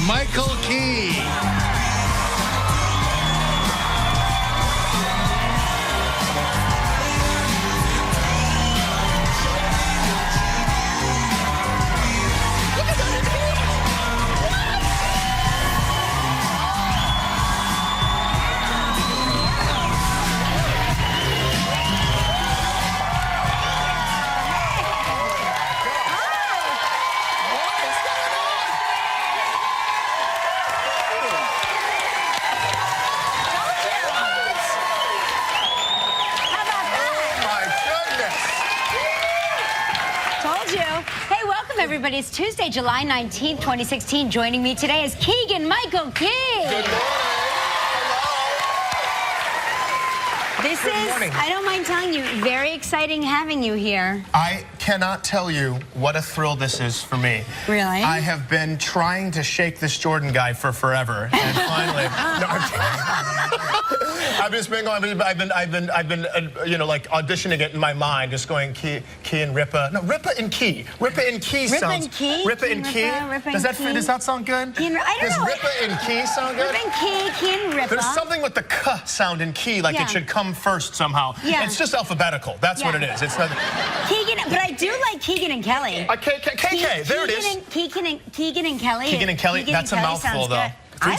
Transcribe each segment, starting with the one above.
Keegan-Michael Key. Hey, welcome everybody. It's Tuesday, July 19th, 2016. Joining me today is Keegan-Michael Key. Good morning. This is, I don't mind telling you, very exciting having you here. I cannot tell you what a thrill this is for me. Really? I have been trying to shake this Jordan guy for forever, and finally, no, I'm kidding. I've just been going. I've been, you know, like auditioning it in my mind, just going Key and Rippa. No, Rippa and Key. Rippa and Key Rippa sounds. And Key. Rippa and Key. Does that sound good? Key and, I don't Does know. Rippa and Key sound good? Rippa and Key, Key and Rippa. There's something with the K sound in Key, like it should come first somehow. Yeah. It's just alphabetical. That's what it is. It's not. Keegan, but I do like Keegan and Kelly. KK, there it is. Keegan and Kelly. Keegan and Kelly. That's a mouthful, though. Three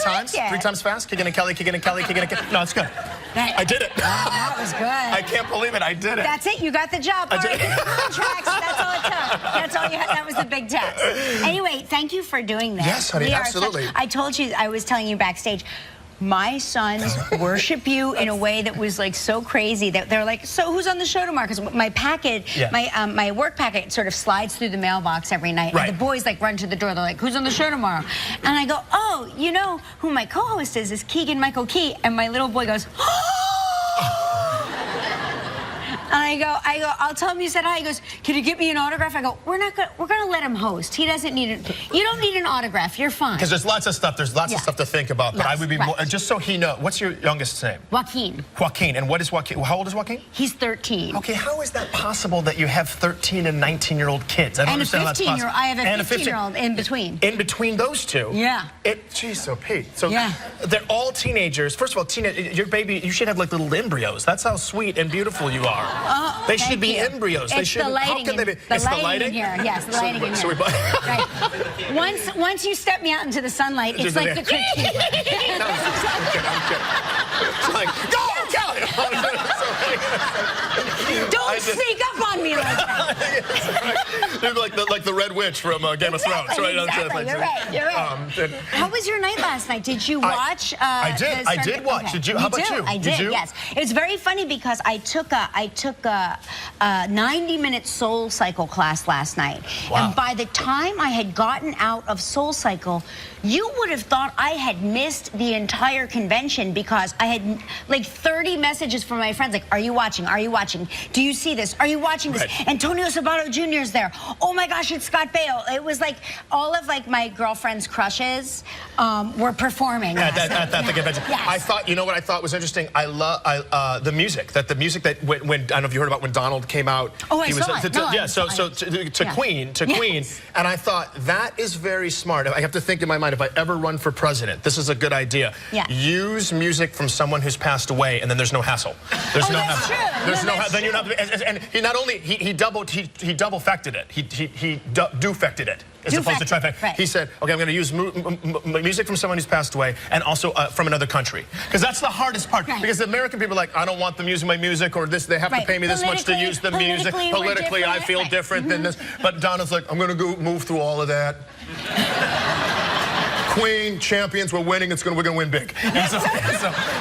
times fast. Keegan and Kelly. Keegan and Kelly. Keegan and Kelly. No, it's good. I did it. That was good. I can't believe it. I did it. That's it. You got the job. All right, contracts. That's all it took. That's all you had. That was the big test. Anyway, thank you for doing that. Yes, honey. Absolutely. I told you. I was telling you backstage. My sons worship you in a way that was like so crazy that they're like, so who's on the show tomorrow? Because my package, my work packet sort of slides through the mailbox every night. Right. And the boys like run to the door. They're like, who's on the show tomorrow? And I go, oh, you know who my co-host is Keegan-Michael Key. And my little boy goes, oh! And I go, I'll tell him you said hi. He goes, can you get me an autograph? I go, we're gonna let him host. He doesn't need it. You don't need an autograph. You're fine. Because there's lots of stuff. There's lots of stuff to think about. But I would be more, just so he knows. What's your youngest's name? Joaquin. Joaquin. And what is Joaquin? How old is Joaquin? He's 13. Okay, how is that possible that you have 13 and 19-year-old kids? I don't understand how that's possible. I have a 15-year-old in between. In between those two? Yeah. Geez, so Pete. So they're all teenagers. First of all, your baby, you should have like little embryos. That's how sweet and beautiful you are. They should be embryos. It's the lighting. How can they be? It's the lighting in here. Yes, the lighting in here. Right. Once you step me out into the sunlight, it's like the cricket. No, I'm kidding. It's like, go, Kelly! Don't sneak up on me like that. like the Red Witch from Game of Thrones, right? Exactly. You're right. How was your night last night? Did you watch? I did watch. Did you? How about you? I did. Yes. It's very funny because I took a 90-minute Soul Cycle class last night, and by the time I had gotten out of Soul Cycle, you would have thought I had missed the entire convention because I had like 30 messages from my friends like, are you watching? Are you watching? Do you see this? Are you watching this? Antonio Sabato Jr. is there. Oh my gosh, it's Scott Baio. It was like all of like my girlfriend's crushes were performing at the convention. Yes. I thought, you know what I thought was interesting? I love the music. That the music that when I don't know if you heard about when Donald came out. Oh, I saw it. To Queen, and I thought that is very smart. I have to think in my mind, if I ever run for president, this is a good idea. Yeah. Use music from someone who's passed away, and then there's no hassle. There's no hassle. There's no hassle. Then you're not. And he not only he double-facted it. He do-facted it. As opposed to trifecta. Right. He said, okay, I'm going to use music from someone who's passed away and also from another country. Because that's the hardest part. Right. Because the American people are like, I don't want my music, or this, they have to pay me this much to use the music. Politically, I feel different than this. But Donna's like, I'm going to move through all of that. Queen, champions, we're winning. We're going to win big.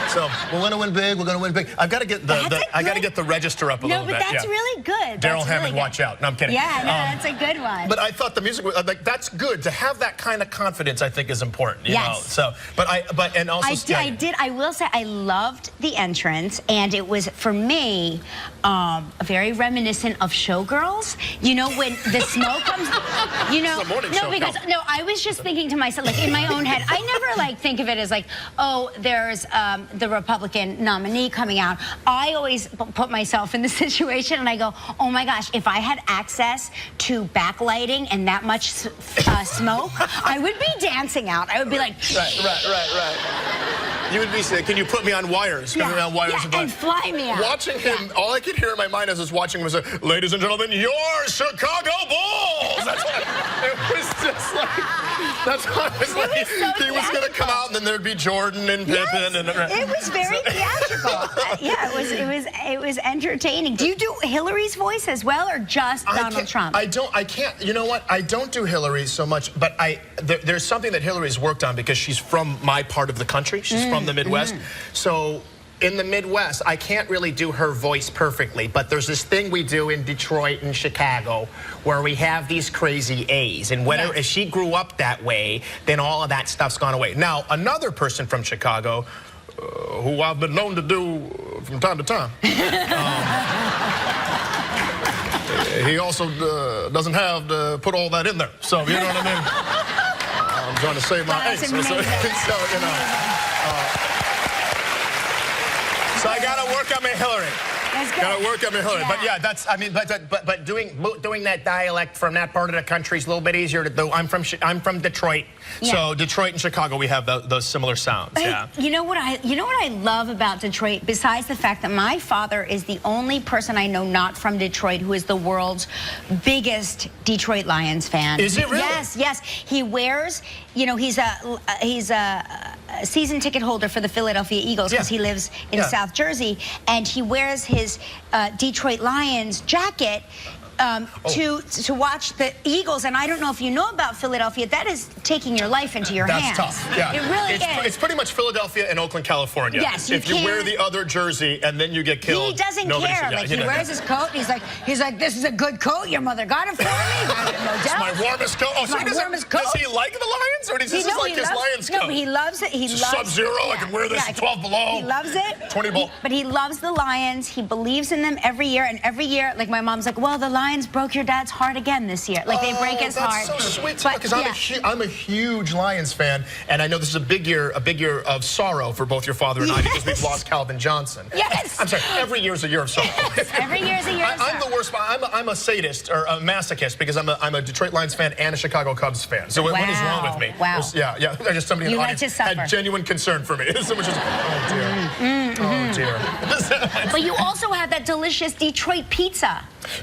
So we're going to win big. We're going to win big. I've got to get the register up a little bit. No, but that's really good. Daryl Hammond, watch out. No, I'm kidding. Yeah, no, that's a good one. But I thought the music was like, that's good to have that kind of confidence. I think is important. You know? So, and also I will say I loved the entrance, and it was for me very reminiscent of Showgirls. You know, when the smoke comes. You know, because I was just thinking to myself, like in my my own head. I never like think of it as like, oh, there's the Republican nominee coming out. I always put myself in the situation and I go, oh my gosh, if I had access to backlighting and that much smoke, I would be dancing out. I would be like, Right. You would be saying, can you put me on wires? Put me on wires and fly me out. Watching him, all I could hear in my mind as I was watching was, ladies and gentlemen, your Chicago Bulls! That's what it was just like, that's what it was like. So he was going to come out and then there'd be Jordan and Pippen. And it was very theatrical. Yeah, it was entertaining. Do you do Hillary's voice as well or just Donald Trump? I can't, you know what? I don't do Hillary so much, but there's something that Hillary's worked on because she's from my part of the country. She's from the Midwest. So in the Midwest, I can't really do her voice perfectly, but there's this thing we do in Detroit and Chicago where we have these crazy A's. And whenever if she grew up that way, then all of that stuff's gone away. Now, another person from Chicago, who I've been known to do from time to time, he also doesn't have to put all that in there. So, you know what I mean? I'm trying to save my A's. So, you know. So I gotta work on my Hillary. Gotta work on my Hillary. But yeah, that's, I mean, but doing that dialect from that part of the country is a little bit easier to do. I'm from Detroit, so Detroit and Chicago, we have those similar sounds. Yeah. You know what I love about Detroit, besides the fact that my father is the only person I know not from Detroit who is the world's biggest Detroit Lions fan. Is he really? Yes. He wears, you know, he's a season ticket holder for the Philadelphia Eagles because he lives in South Jersey, and he wears his Detroit Lions jacket to watch the Eagles. And I don't know if you know about Philadelphia, that is taking your life into your hands. That's tough. Yeah. It really is. It's pretty much Philadelphia and Oakland, California. Yes, if you wear the other jersey and then you get killed, he doesn't care. Like he wears his coat. And he's like, this is a good coat. Your mother got it for me. No doubt. It's my warmest coat. Oh, so does he like the Lions, or does this is like his Lions coat? No, but he loves it. He loves Sub-Zero. I can wear this 12 below. He loves it. 20 below. But he loves the Lions. He believes in them every year. And every year, like my mom's like, well, the Lions broke your dad's heart again this year. Like they break his heart. That's so sweet, because I'm a huge Lions fan, and I know this is a big year of sorrow for both your father and I because we've lost Calvin Johnson. Yes. I'm sorry. Every year is a year of sorrow. Every year is a year of sorrow. I'm the worst. I'm a sadist or a masochist because I'm a Detroit Lions fan and a Chicago Cubs fan. So what is wrong with me? Wow. Yeah. Just somebody in the audience had genuine concern for me. Someone just, oh dear. Oh dear. But you also have that delicious Detroit pizza.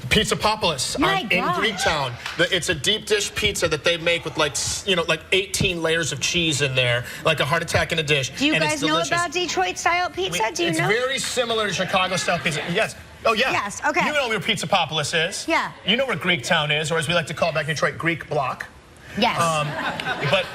Pizzapopolis in Greektown. It's a deep dish pizza that they make with like 18 layers of cheese in there, like a heart attack in a dish. Do you guys know about Detroit style pizza? Do you know? It's very similar to Chicago style pizza. Yes. Oh yeah. Yes. Okay. You know where Pizzapopolis is. Yeah. You know where Greektown is, or as we like to call it back in Detroit, Greek Block. Yes. But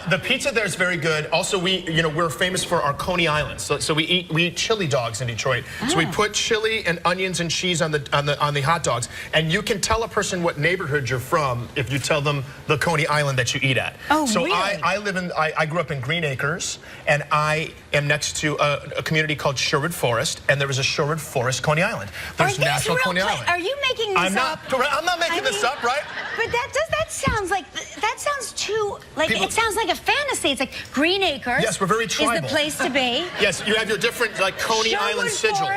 the pizza there is very good. Also, we're famous for our Coney Islands. So we eat chili dogs in Detroit. So we put chili and onions and cheese on the hot dogs. And you can tell a person what neighborhood you're from if you tell them the Coney Island that you eat at. Oh, so really? I grew up in Green Acres, and I am next to a community called Sherwood Forest, and there was a Sherwood Forest Coney Island. There's National Coney Island. Are you making this up? I'm not making this up, right? But that sounds too, like, it sounds like a fantasy. It's like Green Acres. Yes, we're very tribal. Is the place to be. Yes, you have your different, like, Coney Island sigil.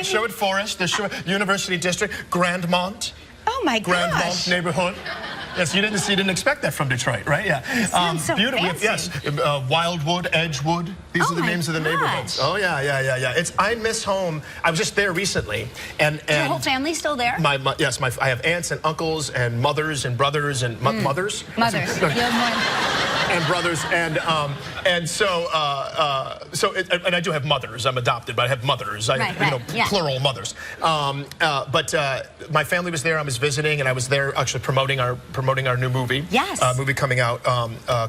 Sherwood Forest, the University District, Grandmont. Oh, my gosh. Grandmont neighborhood. Yes, you didn't expect that from Detroit, right? Yeah. Sounds so beautiful. fancy. Yes, Wildwood, Edgewood. These are the names of the neighborhoods. Oh yeah. I miss home. I was just there recently, and Is your whole family still there? Yes, I have aunts and uncles and mothers and brothers and mothers. Mothers. You have more. And brothers and I do have mothers. I'm adopted, but I have mothers. Plural mothers. But my family was there. I was visiting, and I was there actually promoting our new movie. Yes. Movie coming out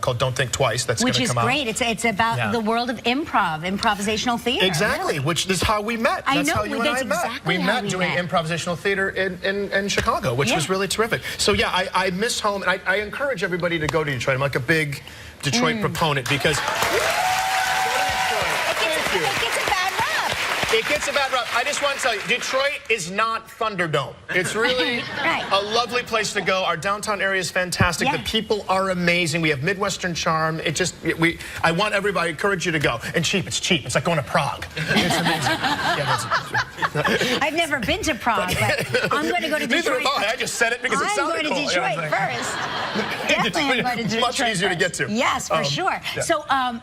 called Don't Think Twice. That's going to come out. Which is great. It's about the world of improvisational theater. Exactly. Really. Which is how we met. That's how you and I met. Exactly we met doing improvisational theater in Chicago, which was really terrific. So yeah, I miss home, and I encourage everybody to go to Detroit. I'm like a big Detroit proponent because. It gets a bad rap. It gets gets a bad rap. I just want to tell you, Detroit is not Thunderdome. It's really a lovely place to go. Our downtown area is fantastic. Yeah. The people are amazing. We have Midwestern charm. I want everybody, I encourage you to go. And cheap, it's cheap. It's like going to Prague. It's amazing. I've never been to Prague, but I'm going to go to Detroit. Neither have I. I just said it because it sounded cool. I'm going to Detroit first. Definitely I'm going to Detroit. Much easier to get to. Yes, for sure. Yeah.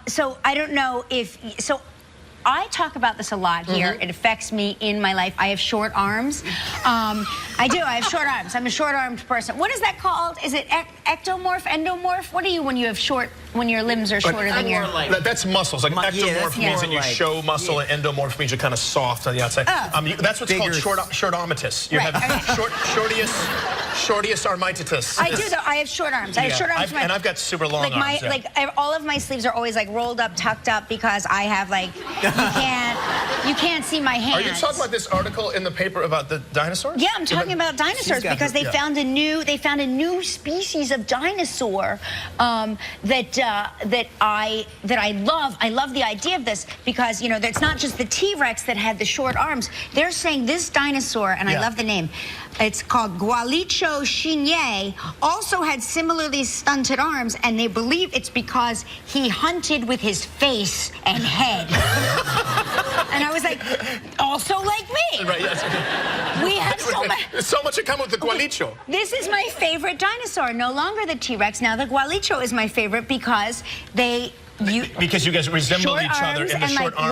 So I don't know if I talk about this a lot here. It affects me in my life. I have short arms. I do. I have short arms. I'm a short-armed person. What is that called? Is it ectomorph, endomorph? What are you when you have when your limbs are shorter than your... That's muscles. Like ectomorph means that you show muscle, and endomorph means you're kind of soft on the outside. That's what's called shortomitis. You have shortius armititis. I do, though. I have short arms. I have short arms. And I've got super long arms. Like all of my sleeves are always like rolled up, tucked up, because I have like... You can't see my hands. Are you talking about this article in the paper about the dinosaurs? Yeah, I'm talking about dinosaurs because they found a new species of dinosaur that I love. I love the idea of this because it's not just the T-Rex that had the short arms. They're saying this dinosaur, and I love the name. It's called Gualicho Chigné, also had similarly stunted arms, and they believe it's because he hunted with his face and head. And I was like, also like me. Right, yes. We have so much in common with the Gualicho. This is my favorite dinosaur. No longer the T-Rex. Now the Gualicho is my favorite because because you guys resemble each other in the short arm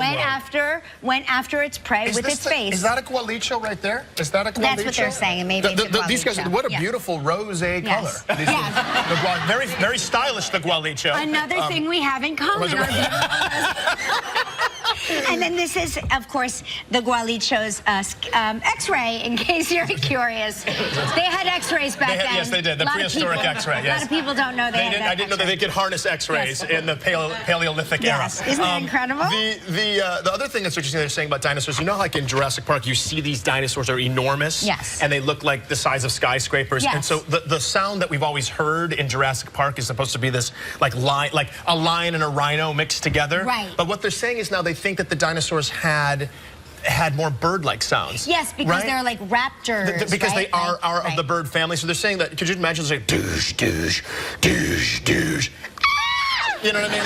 went after its prey with its face. Is that a Gualicho right there? Is that a Gualicho? That's what they're saying. Maybe it's a Gualicho. These guys, what a beautiful rosé color. Yes. Very, very stylish, the Gualicho. Another thing we have in common. And then this is, of course, the Gualicho's X-ray, in case you're curious. They had X-rays back then. Yes, they did. The prehistoric X-ray, yes. A lot of people don't know they had that. I didn't know that they could harness X-rays in the Paleolithic era. Isn't that incredible? The other thing that's interesting they're saying about dinosaurs, like in Jurassic Park, you see these dinosaurs are enormous. Yes. And they look like the size of skyscrapers. Yes. And so the sound that we've always heard in Jurassic Park is supposed to be this like a lion and a rhino mixed together. Right. But what they're saying is now they think that the dinosaurs had more bird-like sounds. Yes, because they're like raptors. Because they are of the bird family. So they're saying that, could you imagine it's like, douche, douche, douche, douche. You know what I mean?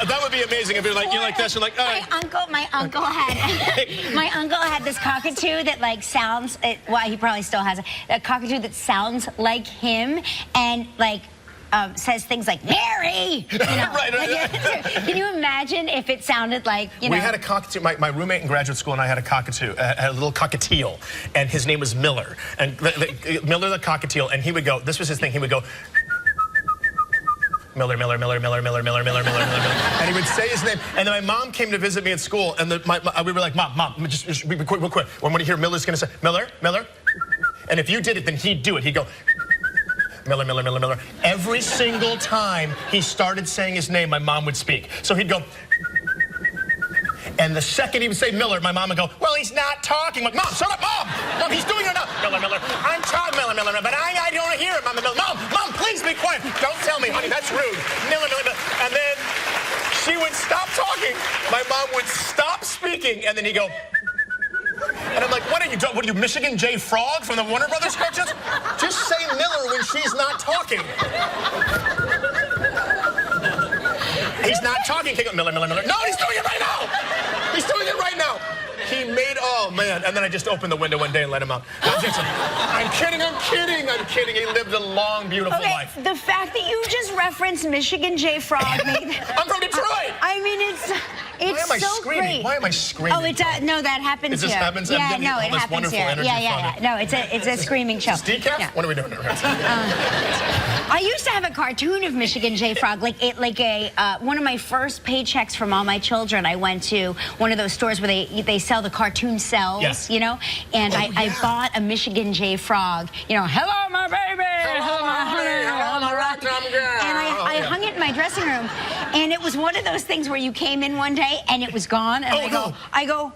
That would be amazing if you're like, you like this, and like, my uncle had this cockatoo that like sounds, well, he probably still has a cockatoo that sounds like him, and like, says things like Mary. Can you imagine if it sounded like We had a cockatoo. My roommate in graduate school and I had a cockatoo, a little cockatiel, and his name was Miller. And Miller the cockatiel, and he would go. This was his thing. He would go. Miller, Miller, Miller, Miller, Miller, Miller, Miller, Miller, Miller, Miller. And he would say his name. And then my mom came to visit me at school, and we were like, Mom, just real quick. When you hear Miller's going to say, Miller, Miller. And if you did it, then he'd do it. He'd go, Miller, Miller, Miller, Miller. Every single time he started saying his name, my mom would speak. So he'd go, and the second he would say Miller, my mom would go, well, he's not talking. I'm like, Mom, shut up, Mom! Mom, he's doing it now. Miller, Miller. I'm talking, Miller, Miller, but I don't hear it, Mom. Mom, please be quiet. Don't tell me, honey, that's rude. Miller, Miller, Miller. And then she would stop talking. My mom would stop speaking, and then he'd go, and I'm like, what are you, Michigan J. Frog from the Warner Brothers cartoons? Just say Miller when she's not talking. He's not talking. Miller, Miller, Miller. No, he's doing it right now. He's doing it right now. He made, oh man. And then I just opened the window one day and let him out. I'm kidding. He lived a long, beautiful life. The fact that you just referenced Michigan J. Frog made... I'm from Detroit. I mean, it's so great. Why am I screaming? Oh, no, that happens here. It happens? Yeah, no, it happens here. Yeah. No, it's a screaming show. Is this decaf? Yeah. What are we doing here? I used to have a cartoon of Michigan J. Frog, one of my first paychecks from all my children. I went to one of those stores where they sell the cartoon cells, and I bought a Michigan J. Frog. Hello, my baby. Hello, my honey. Hello, my rock. And I hung it in my dressing room, and it was one of those things where you came in one day and it was gone, and I go,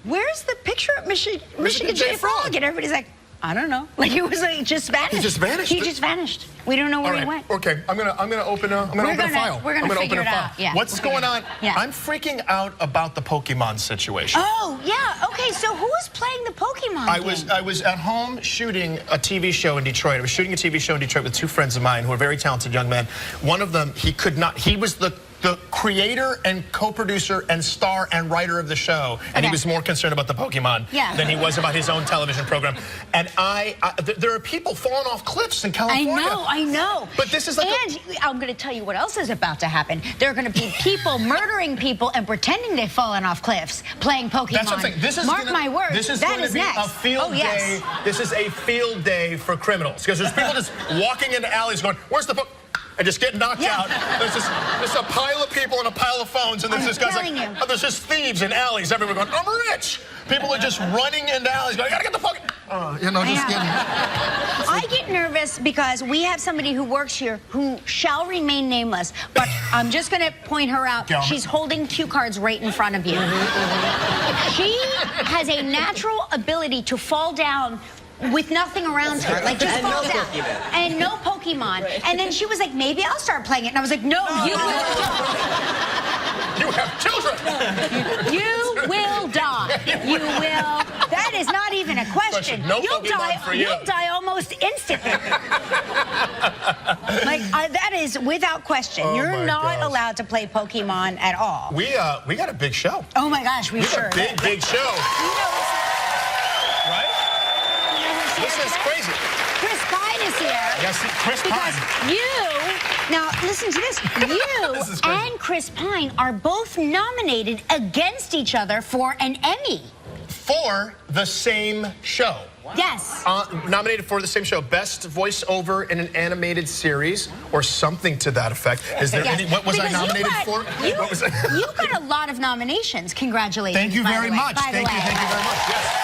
where's the picture of Michigan J. Frog? And everybody's like, I don't know. Like it was like just vanished. He just vanished? He just vanished. We don't know where he went. Okay, I'm gonna open a file. We're gonna figure it out. Yeah. What's going on? Yeah. I'm freaking out about the Pokemon situation. Oh yeah. Okay. So who was playing the Pokemon game? I was at home shooting a TV show in Detroit. I was shooting a TV show in Detroit with 2 friends of mine who are very talented young men. One of them, he was the creator and co-producer and star and writer of the show, and he was more concerned about the Pokemon than he was about his own television program. And there are people falling off cliffs in California. I know. But this is like I'm going to tell you what else is about to happen. There are going to be people murdering people and pretending they've fallen off cliffs playing Pokemon. That's what I'm saying. This is Mark my words. This is that going to be next. a field day. This is a field day for criminals because there's people just walking into alleys going, "Where's the book?" And just get knocked out. There's just a pile of people and a pile of phones, and there's this guy's like, oh, there's just thieves in alleys everywhere going, I'm rich. People are just running into alleys going, I gotta get the fuck. You know, just getting. I get nervous because we have somebody who works here who shall remain nameless, but I'm just gonna point her out. She's holding cue cards right in front of you. She has a natural ability to fall down with nothing around her, like just fall down. And no Pokemon. And then she was like, maybe I'll start playing it. And I was like, no, you will die. You have children. You will die. You will. That is not even a question. No Pokemon for you. You'll die almost instantly. That is without question. You're not allowed to play Pokemon at all. We got a big show. Oh my gosh, we sure. We got a big show. Right? This is crazy. Chris Pine is here. Yes, Chris Pine. Now listen to this. You and Chris Pine are both nominated against each other for an Emmy. For the same show. Yes. Nominated for the same show. Best voiceover in an animated series or something to that effect. Is there any, what was I nominated for? You got a lot of nominations. Congratulations. Thank you very much. Thank you very much. Yes.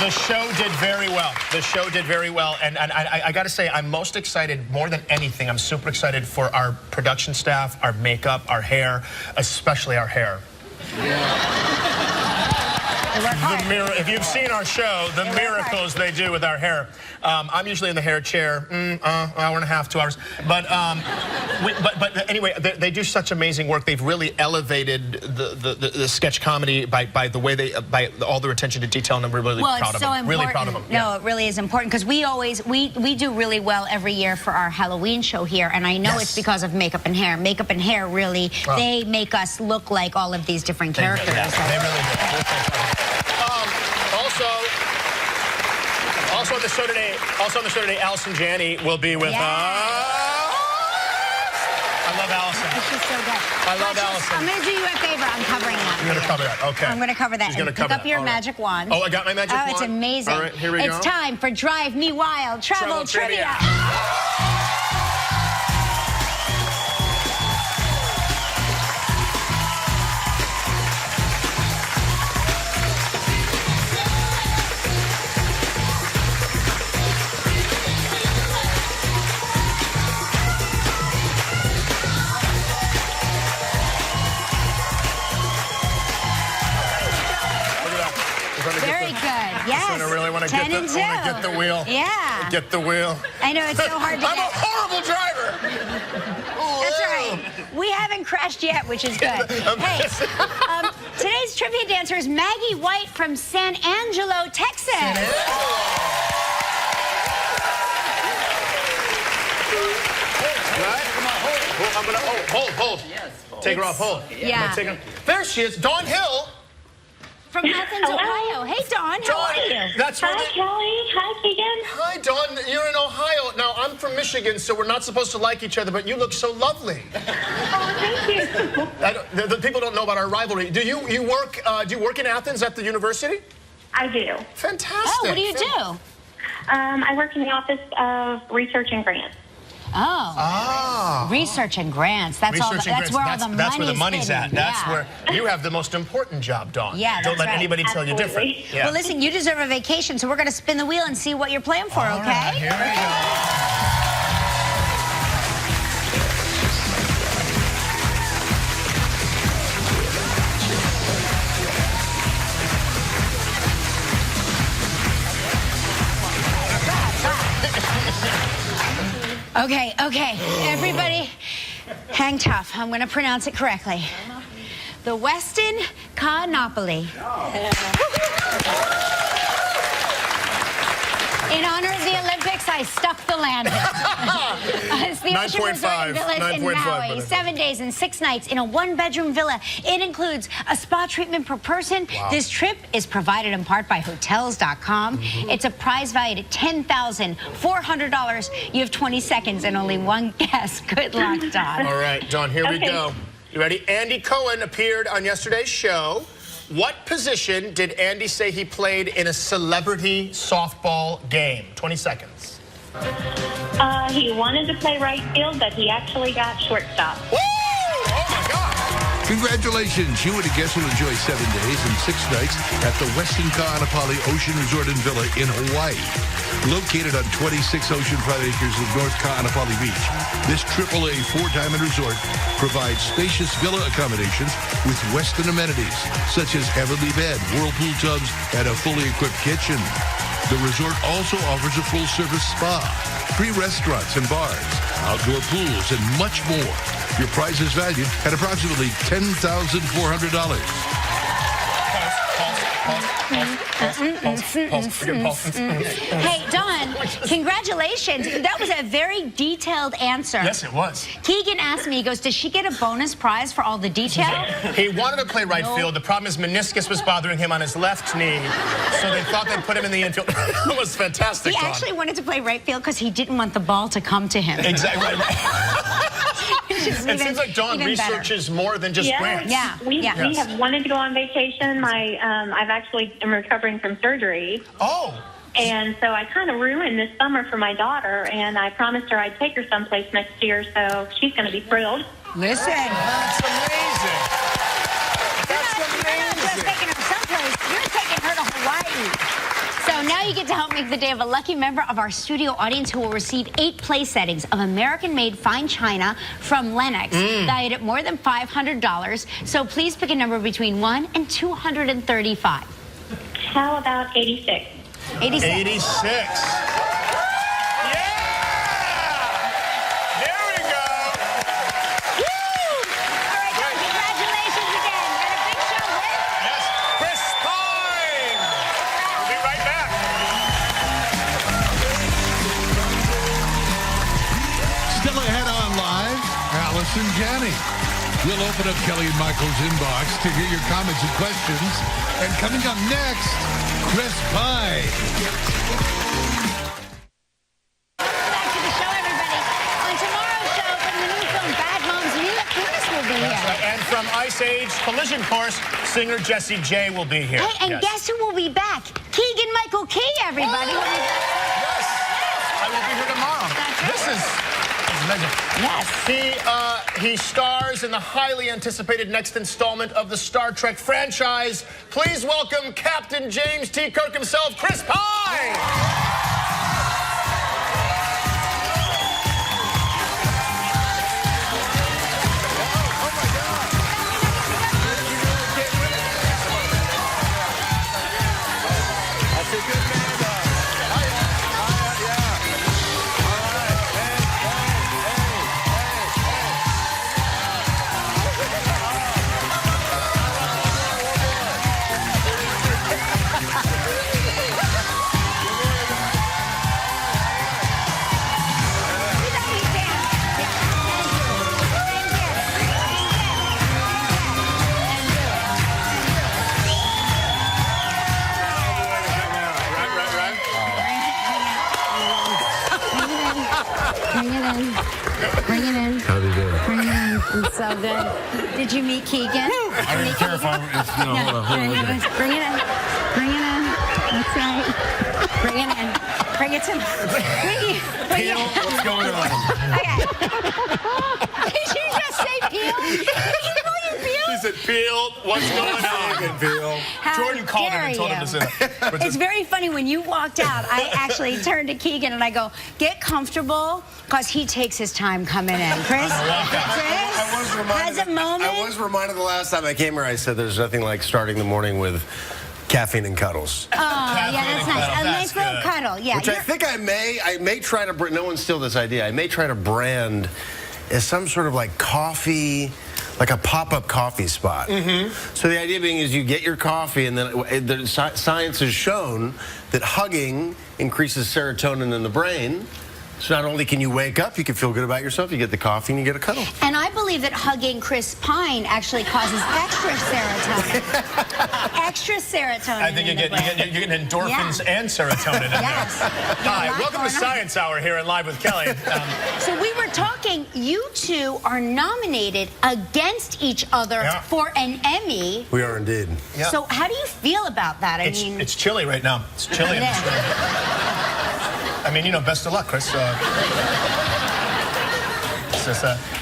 The show did very well. The show did very well. And I got to say, I'm most excited, more than anything, I'm super excited for our production staff, our makeup, our hair, especially our hair. If you've seen our show, the miracles they do with our hair. I'm usually in the hair chair, hour and a half, 2 hours. But anyway, they do such amazing work. They've really elevated the sketch comedy by the way by all their attention to detail, and I'm really proud of them. Really proud of them. No, it really is important because we do really well every year for our Halloween show here, and I know it's because of makeup and hair. Makeup and hair really, they make us look like all of these different characters. They really do. Also on the show today, Allison Janney will be with us. I love Allison. She's so good. I love Allison. I'm going to do you a favor. I'm covering that. You're going to cover that. Okay. I'm going to cover that. She's going to cover pick up your magic wand. Oh, I got my magic wand. Oh, it's amazing. All right, here we go. It's time for Drive Me Wild Travel Trivia. Very good. Yes. I really want to get the wheel. Yeah. Get the wheel. I know it's so hard to I'm get. a horrible driver. That's right. We haven't crashed yet, which is good. Hey, today's trivia dancer is Maggie White from San Angelo, Texas. Hold. Yes. Take her off, hold. Yeah. There she is, Dawn Hill. From Athens, Ohio. Hey, Dawn, how are you? That's Hi, Kelly. Hi, Keegan. Hi, Dawn. You're in Ohio. Now, I'm from Michigan, so we're not supposed to like each other, but you look so lovely. Oh, thank you. The people don't know about our rivalry. Do you work in Athens at the university? I do. Fantastic. Oh, what do you do? I work in the Office of Research and Grants. Oh. Research and grants. That's where all the money's at. That's where you have the most important job, Dawn. Yeah, Don't let anybody tell you different. Yeah. Well, listen, you deserve a vacation, so we're going to spin the wheel and see what you're playing for, all okay? Right, here we go. Okay, everybody, hang tough. I'm going to pronounce it correctly. The Westin Monopoly. In honor of the Olympics, I stuck the landing. It's the Ocean Resort and Villas in Maui. 7 days and 6 nights in a 1-bedroom villa. It includes a spa treatment per person. Wow. This trip is provided in part by Hotels.com. It's a prize valued at $10,400. You have 20 seconds and only one guess. Good luck, Dawn. All right, Dawn, here we go. You ready? Andy Cohen appeared on yesterday's show. What position did Andy say he played in a celebrity softball game? 20 seconds. He wanted to play right field, but he actually got shortstop. Woo! Oh, my God. Congratulations. You and a guest will enjoy 7 days and 6 nights at the Westin Monopoly Ocean Resort and Villa in Hawaii. Located on 26 oceanfront acres of North Ka'anapali Beach, this AAA 4-diamond resort provides spacious villa accommodations with Westin amenities, such as heavenly bed, whirlpool tubs, and a fully equipped kitchen. The resort also offers a full-service spa, free restaurants and bars, outdoor pools, and much more. Your prize is valued at approximately $10,400. Hey, Dawn, congratulations. That was a very detailed answer. Yes, it was. Keegan asked me, he goes, does she get a bonus prize for all the detail? He wanted to play right field. The problem is meniscus was bothering him on his left knee, so they thought they'd put him in the infield. It was fantastic, He Dawn. actually wanted to play right field because he didn't want the ball to come to him. Exactly. It seems like Dawn researches more than just grants. We have wanted to go on vacation. I've actually am recovering from surgery. Oh. And so I kind of ruined this summer for my daughter, and I promised her I'd take her someplace next year, so she's going to be thrilled. Listen. That's amazing. That's amazing. You're not just taking her someplace. You're taking her to Hawaii. So now you get to help make the day of a lucky member of our studio audience who will receive 8 place settings of American-made fine china from Lennox, valued at more than $500. So please pick a number between 1 and 235. How about 86? 86. 86. Yeah! There we go. Woo! All right, guys, congratulations again. You had a big show with? Yes, Chris Pine. We'll be right back. Still ahead on live, Allison Janney. We'll open up Kelly and Michael's inbox to hear your comments and questions. And coming up next, Chris Pine. Back to the show, everybody. On tomorrow's show, from the new film Bad Moms, Mila Kunis will be here. And from Ice Age Collision Course, singer Jessie J will be here. Hey, and guess who will be back? Keegan-Michael Key, everybody. Will be back. Yes. I will be here tomorrow. That's right. This is amazing. Yes. He stars in the highly anticipated next installment of the Star Trek franchise. Please welcome Captain James T. Kirk himself, Chris Pine. Bring it in. How do you do? Bring it in. It's so good. Did you meet Keegan? I didn't care if I was, hold on. Bring it in. Bring it in. That's right. Bring it in. Bring it to me. Peel, what's going on? Okay. Did you just say Peel? Did you call you Peel? He said, Peel, what's going on? Peel. Jordan called him and told him to sit up. It's very funny. When you walked out, I actually turned to Keegan and I go, get comfortable, because he takes his time coming in. Chris has a moment. I was reminded the last time I came here, I said there's nothing like starting the morning with Caffeine and cuddles. Oh, yeah, that's nice. A nice little cuddle. Yeah. Which I think I may try to. No one steal this idea. I may try to brand as some sort of like coffee. Like a pop-up coffee spot. So the idea being is you get your coffee, and then the science has shown that hugging increases serotonin in the brain. So not only can you wake up, you can feel good about yourself, you get the coffee and you get a cuddle. And I believe that hugging Chris Pine actually causes extra serotonin. Extra serotonin. I think you're getting endorphins and serotonin in yes. there. Hi, welcome to Science Hour here in Live with Kelly. So we were talking, you two are nominated against each other for an Emmy. We are indeed. Yeah. So how do you feel about that? I mean, it's chilly right now. It's chilly in this room. I mean, you know, best of luck, Chris.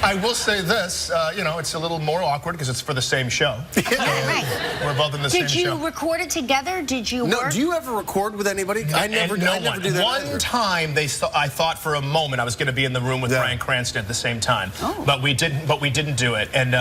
I will say this, you know, it's a little more awkward because it's for the same show. Right. We're both in the same show. Did you record it together? Did you work? Do you ever record with anybody? I never do that. One time, I thought for a moment I was going to be in the room with Bryan Cranston at the same time, but we didn't do it. And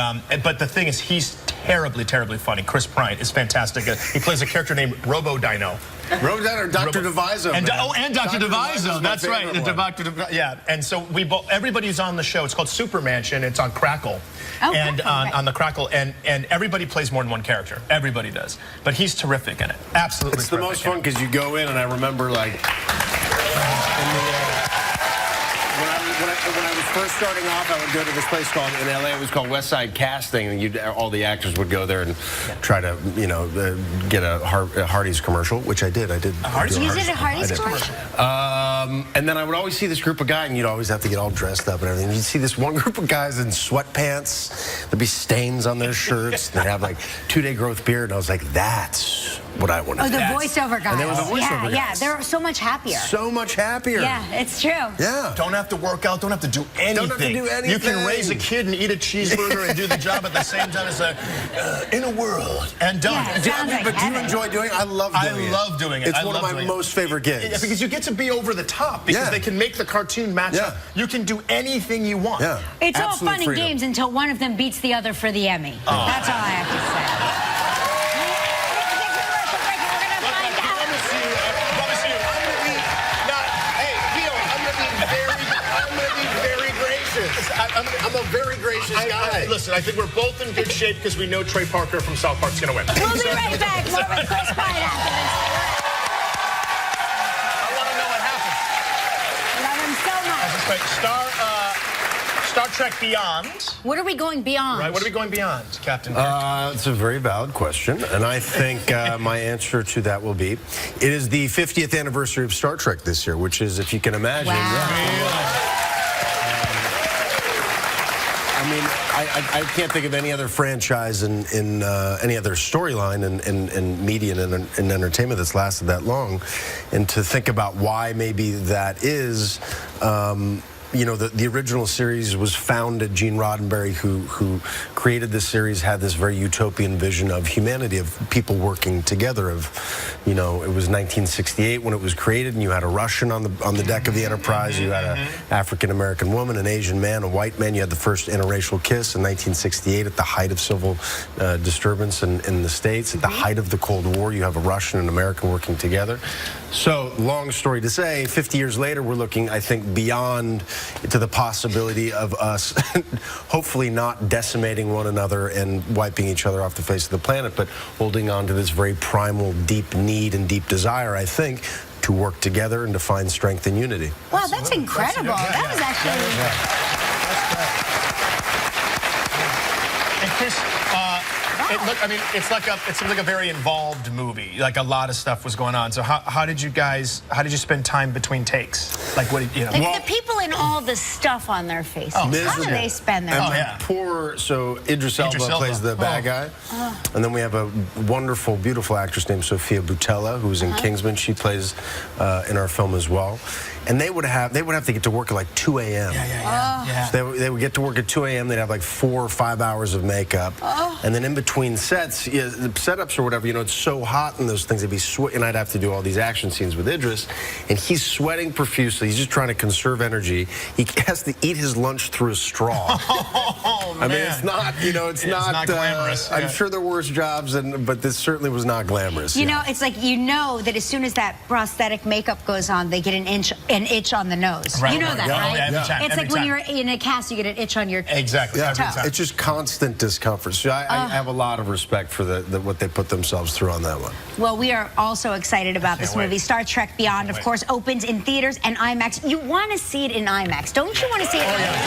but the thing is, he's terribly, terribly funny. Chris Bryant is fantastic. He plays a character named Robo Dino. Or Dr. Deviso. And Dr. Deviso. That's right. Yeah. And so everybody's on the show. It's called Super Mansion. It's on Crackle. And on the Crackle, and everybody plays more than one character. Everybody does. But he's terrific in it. Absolutely. It's the most fun because you go in, and I remember like when I was first starting off, I would go to this place called in LA. It was called West Side Casting, and all the actors would go there and try to, you know, get a Hardee's commercial, which I did. You did a Hardee's commercial? And then I would always see this group of guys, and you'd always have to get all dressed up and everything. You'd see this one group of guys in sweatpants. There'd be stains on their shirts. They'd have like 2-day growth beard, and I was like, that's what I want to do. Oh, the voiceover guys. And they were the voiceover guys. Yeah, they're so much happier. So much happier. Yeah, it's true. Yeah. Don't have to work out. Don't have to do anything. Don't have to do anything. You can raise a kid and eat a cheeseburger and do the job at the same time as in a world and done. Yeah, but do you enjoy doing it? I love doing it. I love doing it. It's one of my most favorite gigs. Because you get to be over the top because they can make the cartoon match up. You can do anything you want. Yeah. It's all fun and games until one of them beats the other for the Emmy. That's all I have to say. I'm a very gracious guy. Listen, I think we're both in good shape because we know Trey Parker from South Park's going to win. We'll be right back. More with Chris Pine after this. I want to know what happens. Love him so much. That's right. Star Trek Beyond. What are we going beyond? Right, what are we going beyond, Captain? It's a very valid question, and I think my answer to that will be, it is the 50th anniversary of Star Trek this year, which is, if you can imagine. Wow. I mean, I can't think of any other franchise in any other storyline in media and in entertainment that's lasted that long. And to think about why maybe that is, you know, the original series was founded. Gene Roddenberry, who created this series, had this very utopian vision of humanity, of people working together. Of, you know, it was 1968 when it was created, and you had a Russian on the deck of the Enterprise. You had an African American woman, an Asian man, a white man. You had the first interracial kiss in 1968 at the height of civil disturbance in the States. At the height of the Cold War, you have a Russian and American working together. So, long story to say, 50 years later, we're looking, I think, beyond to the possibility of us hopefully not decimating one another and wiping each other off the face of the planet, but holding on to this very primal, deep need and deep desire, I think, to work together and to find strength and unity. Wow, that's incredible. That was actually... And Chris, it seems like a very involved movie. Like a lot of stuff was going on. So how did you spend time between takes? Like what did you know? The people in all the stuff on their faces. How do they spend their time? So Idris Elba plays the bad guy. And then we have a wonderful, beautiful actress named Sofia Boutella, who's in Kingsman. She plays in our film as well. and they would have to get to work at like 2 a.m. Yeah. So they would get to work at 2 a.m. They'd have like 4 or 5 hours of makeup, and then in between sets, the setups or whatever, it's so hot and those things. They'd be sweating, and I'd have to do all these action scenes with Idris, and he's sweating profusely. He's just trying to conserve energy. He has to eat his lunch through a straw. Oh, I mean, it's not, it's not glamorous. I'm sure there were worse jobs, but this certainly was not glamorous. It's like that as soon as that prosthetic makeup goes on, they get an itch on the nose. Right, you know right. that, Yeah, right? every time, it's every like when time. you're in a cast, you get an itch on your Exactly. Yeah, Every time. it's just constant discomfort. So I have a lot of respect for what they put themselves through on that one. Well, we are also excited about this movie. Star Trek Beyond, of course, opens in theaters and IMAX. You want to see it in IMAX, don't you want to see it in IMAX?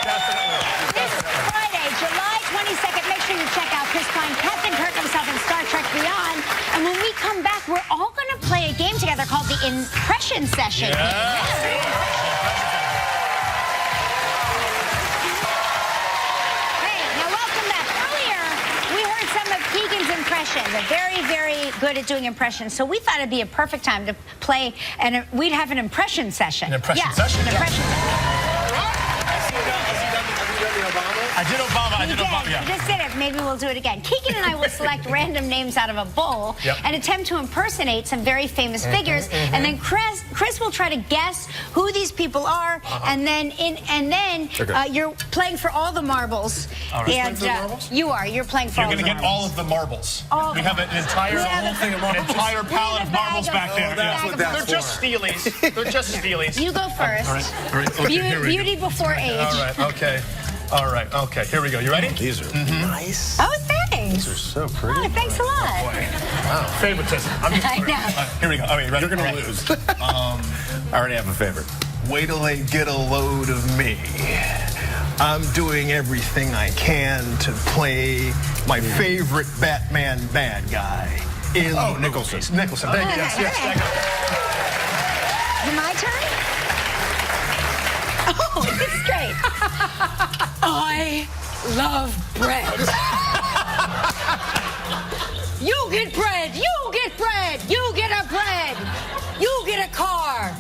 Definitely. This Friday, July 22nd, make sure you check out Chris Pine, Captain Kirk himself, and Star Trek Beyond. And when we come back, we're all going to play a game together called the Impression Session. They're very, very good at doing impressions. So we thought it'd be a perfect time to play, and we'd have an impression session. An impression session? An impression session. I did Obama, yeah. You just did it. Maybe we'll do it again. Keegan and I will select random names out of a bowl and attempt to impersonate some very famous figures, and then Chris will try to guess who these people are, and then you're playing for all the marbles. Right. And you're playing for all the marbles. You're going to get all of the marbles. We have an entire palette of marbles back there. They're just steelies. They're just steelies. You go first. All right. Okay, Beauty before age. All right. Okay. All right. Okay. Here we go. You ready? These are nice. Oh, thanks. These are so pretty. Oh, thanks a lot. Wow. Favoritism. I know. Here we go. All right, ready? You're going to lose. I already have a favorite. Wait till they get a load of me. I'm doing everything I can to play my favorite Batman bad guy. Nicholson. Nicholson. Thank you. Yes. Thank you. Is it my turn? Oh, this is great. I love bread. You get bread. You get bread. You get a bread. You get a car.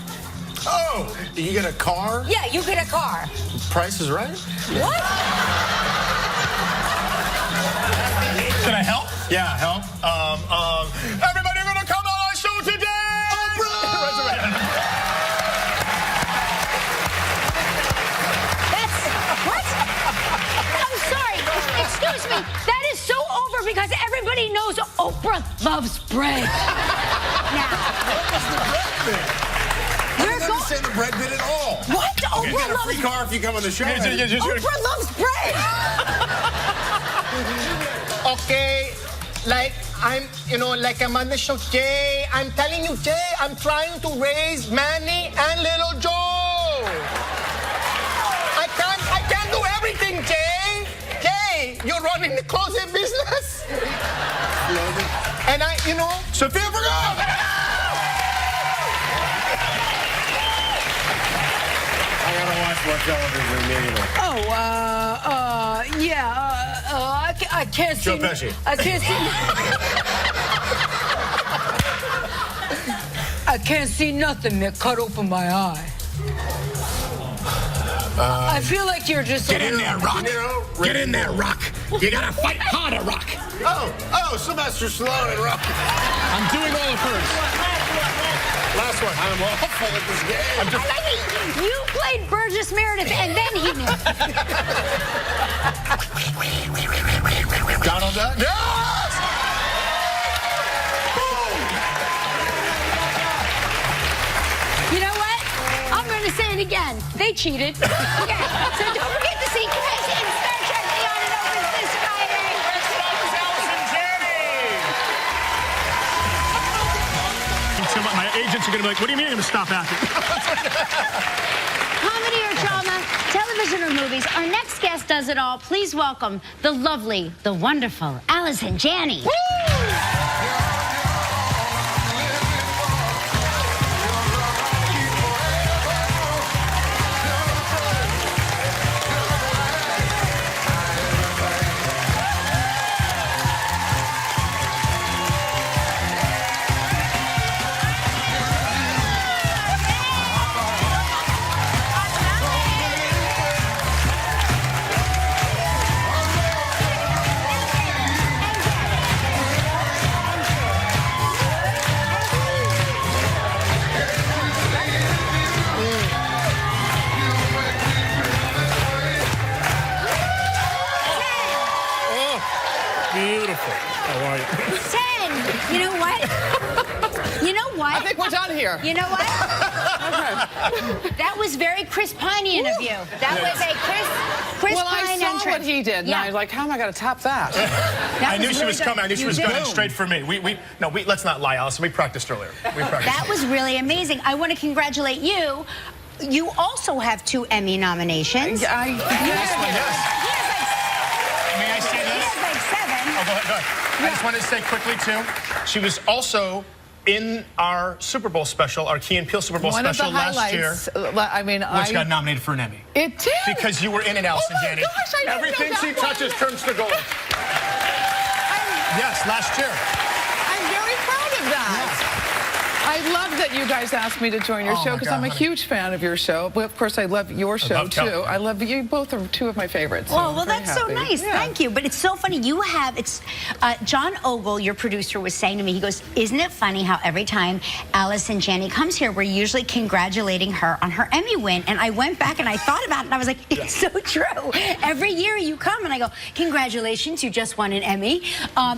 Oh, you get a car? Yeah, you get a car. Price is Right? What? Can I help? Yeah, help. Everybody gonna come on our show today! What? I'm sorry. Excuse me. That is so over because everybody knows Oprah loves bread. Now. It doesn't say the bread bit at all. What? You get a free car if you come on the show. Oprah loves bread. Okay, like I'm on the show, Jay. I'm telling you, Jay, I'm trying to raise Manny and little Joe. I can't do everything, Jay. Jay, you're running the closet business. And Sophia Vergara! I gotta watch more television immediately. I can't see. Joe Pesci. I can't see. I can't see nothing. They cut open my eye. I feel like you're just. Get in there, Rock. Get in there, Rock. You gotta fight harder, Rock. Oh, Sylvester Stallone and Rock. I'm doing all of hers. Last one. I'm awful at this game. You played Burgess Meredith, and then he knew. Donald Duck? Yes! You know what? I'm going to say it again. They cheated. Okay, so don't forget to see Chris in Star Trek Beyond. It opens this Friday. Allison Janney! My agents are going to be like, what do you mean I'm going to stop acting? Comedy or drama, television or movies, our next guest does it all. Please welcome the lovely, the wonderful Allison Janney. Beautiful. How are you? 10. You know what? You know what? I think we're done here. You know what? That was very Chris Pine-ian of you. That was a Chris Well, Pine I saw entrance. what he did, and I was like, how am I going to top that? I knew she was coming. I knew she was going straight for me. Let's not lie, Allison. We practiced earlier. That was really amazing. I want to congratulate you. You also have 2 Emmy nominations. May I say this? He has like 7. Oh, go ahead. I just wanted to say quickly, too, she was also in our Super Bowl special, our Key and Peele Super Bowl special last year. I mean, which got nominated for an Emmy. It did? Because you were in it, Allison Janney. Gosh, I didn't Everything know she that touches turns to gold. Yes, last year. I'm very proud of that. I love that you guys asked me to join your show because I'm a huge fan of your show. But of course, I love your show too. I love you. Both are 2 of my favorites. Oh, well, that's so nice. Yeah. Thank you. But it's so funny. You have, John Ogle, your producer, was saying to me, he goes, isn't it funny how every time Allison Janney comes here, we're usually congratulating her on her Emmy win? And I went back and I thought about it and I was like, it's so true. Every year you come and I go, congratulations, you just won an Emmy.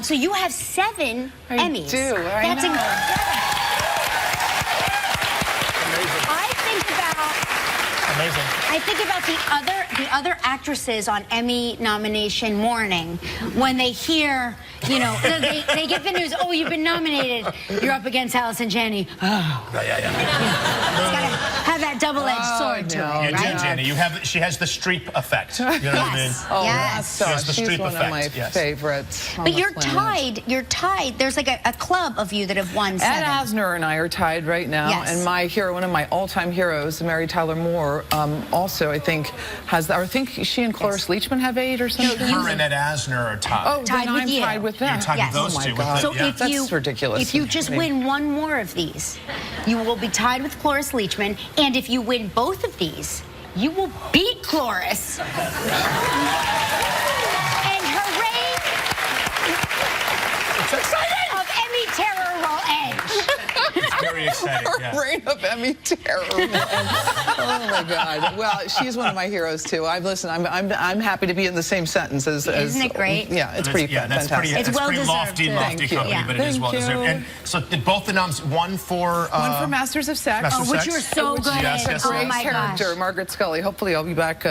So you have 7 Emmys. I do. That's incredible. Amazing. I think about the other actresses on Emmy nomination morning when they hear, you know, they get the news, oh, you've been nominated. You're up against Allison Janney. Oh. Yeah. It's got to have that double-edged sword to it, right? Janney, she has the Streep effect. You know what I mean? Oh, yes. She has the she's Streep one effect. of my favorites. But you're tied. You're tied. There's like a club of you that have won 7. Ed Asner and I are tied right now. Yes. And my hero, one of my all-time heroes, Mary Tyler Moore, also, I think, has, or I think she and Cloris Leachman have 8 or something. Her and Ed Asner are tied. Oh, tied then with I'm you. tied with them. You're tied with those two. God. So if That's ridiculous. If you just win one more of these, you will be tied with Cloris Leachman. And if you win both of these, you will beat Cloris. And her reign of Emmy terror will end. It's very exciting. Her reign of Emmy terror. Oh my God! Well, she's one of my heroes too. I'm happy to be in the same sentence as. Isn't it great? Yeah, it's pretty fantastic. It's well pretty deserved. lofty company, but it is well deserved. And so did both the noms, one for Masters of Sex, which you were so good at. Yes, Oh my character, gosh. Margaret Scully. Hopefully, I'll be back.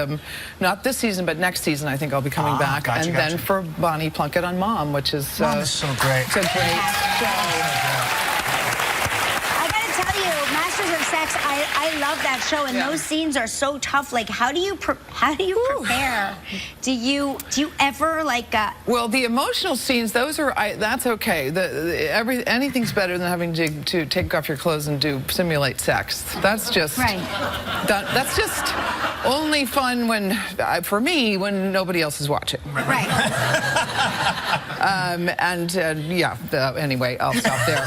Not this season, but next season. I think I'll be coming back. Gotcha, then for Bonnie Plunkett on Mom, which is Mom is so great. It's a great show. I love that show, and those scenes are so tough. Like, how do you prepare? Do you ever like? Well, the emotional scenes, those are that's okay. Anything's better than having to take off your clothes and simulate sex. That's just that's just only fun when for me when nobody else is watching. Right. Anyway, I'll stop there.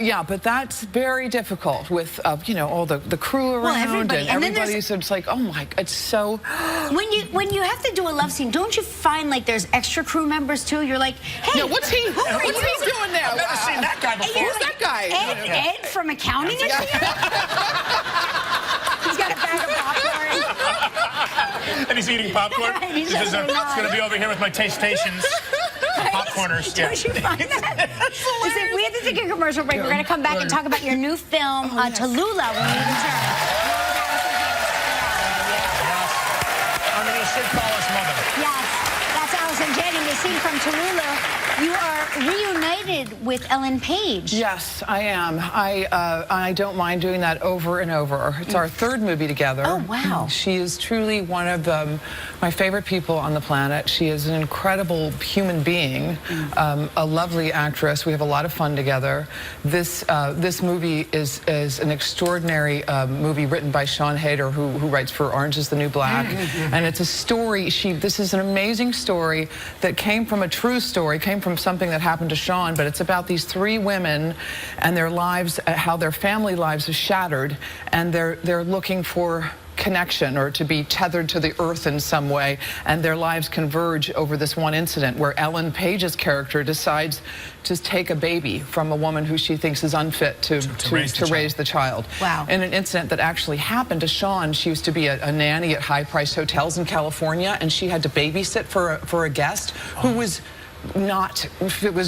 Yeah, but that's very difficult with all the crew around and everybody's just like, oh my, it's so. When you have to do a love scene, don't you find like there's extra crew members too? You're like, hey, what's he doing there? I've never seen that guy before. Who's that guy? Ed from accounting is here. He's got a bag of popcorn. And he's eating popcorn. He's going to be over here with my Tastestations. Popcorners. Don't you find that? Listen, we have to take a commercial break. We're going to come back and talk about your new film, Tallulah, when we return. I mean, you should call us mother. Yes, that's Allison Janney. The scene from Tallulah. You are reunited with Ellen Page. Yes, I am. I don't mind doing that over and over. It's our 3rd movie together. Oh, wow. She is truly one of my favorite people on the planet. She is an incredible human being, a lovely actress. We have a lot of fun together. This movie is an extraordinary movie written by Sean Hayter, who writes for Orange is the New Black. And it's a story. This is an amazing story that came from a true story, came from something that happened to Sean, but it's about these 3 women and their lives, how their family lives are shattered, and they're looking for connection or to be tethered to the earth in some way, and their lives converge over this one incident where Ellen Page's character decides to take a baby from a woman who she thinks is unfit to raise the child. Wow. In an incident that actually happened to Sean. She used to be a nanny at high-priced hotels in California, and she had to babysit for a guest who was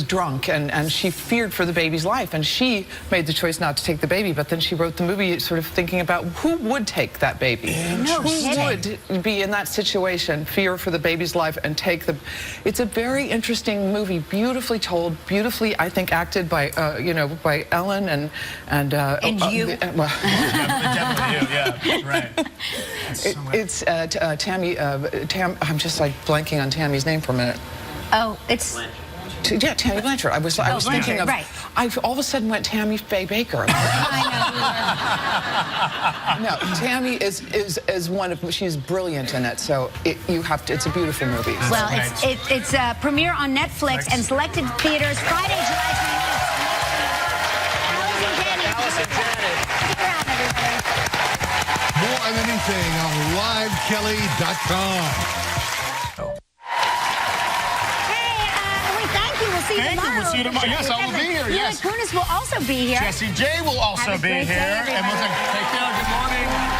drunk, and she feared for the baby's life, and she made the choice not to take the baby. But then she wrote the movie sort of thinking about who would take that baby, No who kidding. would be in that situation, fear for the baby's life, and take the. It's a very interesting movie, beautifully told, beautifully, I think, acted by by Ellen and you. Definitely you, yeah, right. It's Tammy. I'm just like blanking on Tammy's name for a minute. Oh, it's... Yeah, Tammy Blanchard. I was thinking of. right. I all of a sudden went Tammy Faye Baker. No, Tammy is one of. She's brilliant in it. So you have to. It's a beautiful movie. Well, it's premiere on Netflix and selected theaters Friday, July 29th. Allison Janney. Stick around, everybody. More on anything on livekelly.com. See you tomorrow. We'll see you tomorrow. Yes, I will be here. Yes. Kunis will also be here. Jesse J will also be here. And we'll take care. Good morning.